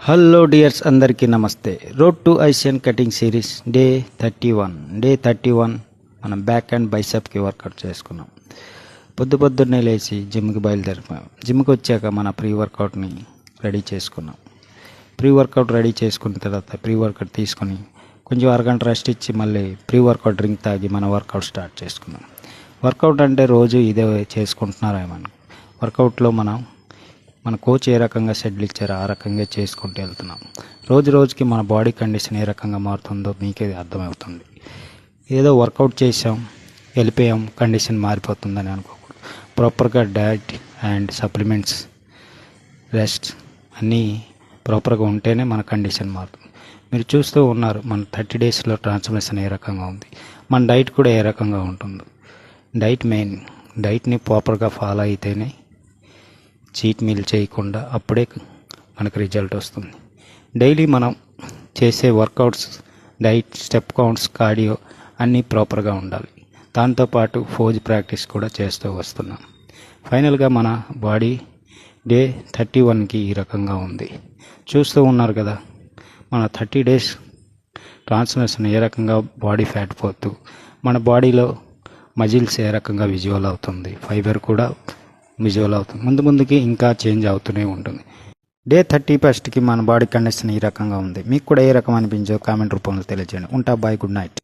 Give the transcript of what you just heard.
Hello dears, అందరికీ నమస్తే. Road to Asian cutting series day 31 మనం బ్యాక్ అండ్ బైసెప్కి వర్కౌట్ చేసుకున్నాం. పొద్దున్నే లేచి జిమ్కి బయలుదేరిపోయాం. జిమ్కి వచ్చాక మన ప్రీ వర్కౌట్ని రెడీ చేసుకున్నాం. ప్రీ వర్కౌట్ రెడీ చేసుకున్న తర్వాత ప్రీ వర్కౌట్ తీసుకొని కొంచెం అరగంట రెస్ట్ ఇచ్చి మళ్ళీ ప్రీ వర్కౌట్ డ్రింక్ తాగి మన వర్కౌట్ స్టార్ట్ చేసుకున్నాం. వర్కౌట్ అంటే రోజు ఇదే చేసుకుంటున్నారేమో. వర్కౌట్లో మన కోచ్ ఏ రకంగా షెడ్యూల్ ఇచ్చారో ఆ రకంగా చేసుకుంటూ వెళ్తున్నాం. రోజుకి మన బాడీ కండిషన్ ఏ రకంగా మారుతుందో మీకే అర్థమవుతుంది. ఏదో వర్కౌట్ చేసాం వెళ్ళిపోయాం కండిషన్ మారిపోతుందని అనుకోకూడదు. ప్రాపర్గా డైట్ అండ్ సప్లిమెంట్స్, రెస్ట్ అన్నీ ప్రాపర్గా ఉంటేనే మన కండిషన్ మారుతుంది. మీరు చూస్తూ ఉన్నారు మన 30 డేస్లో ట్రాన్స్ఫర్మేషన్ ఏ రకంగా ఉంది. మన డైట్ కూడా ఏ రకంగా ఉంటుందో. Diet main. డైట్ని ప్రాపర్గా ఫాలో అయితేనే, చీట్ మీల్ చేయకుండా అప్పుడే మనకు రిజల్ట్ వస్తుంది. డైలీ మనం చేసే workouts, diet, step counts, cardio అన్నీ ప్రాపర్గా ఉండాలి. దాంతోపాటు ఫోజ్ ప్రాక్టీస్ కూడా చేస్తూ వస్తున్నాం. ఫైనల్గా మన బాడీ డే 31కి ఈ రకంగా ఉంది. చూస్తూ ఉన్నారు కదా మన 30 డేస్ ట్రాన్స్ఫర్మేషన్ ఏ రకంగా బాడీ ఫ్యాట్ పోతూ మన బాడీలో మజిల్స్ ఏ రకంగా విజువల్ అవుతుంది, ఫైబర్ కూడా విజువల్ అవుతుంది. ముందుకి ఇంకా చేంజ్ అవుతూనే ఉంటుంది. డే 31కి మన బాడీ కండిషన్ ఈ రకంగా ఉంది. మీకు కూడా ఏ రకం అనిపించో కామెంట్ రూపంలో తెలియజేయండి. ఉంటా. Bye, good night.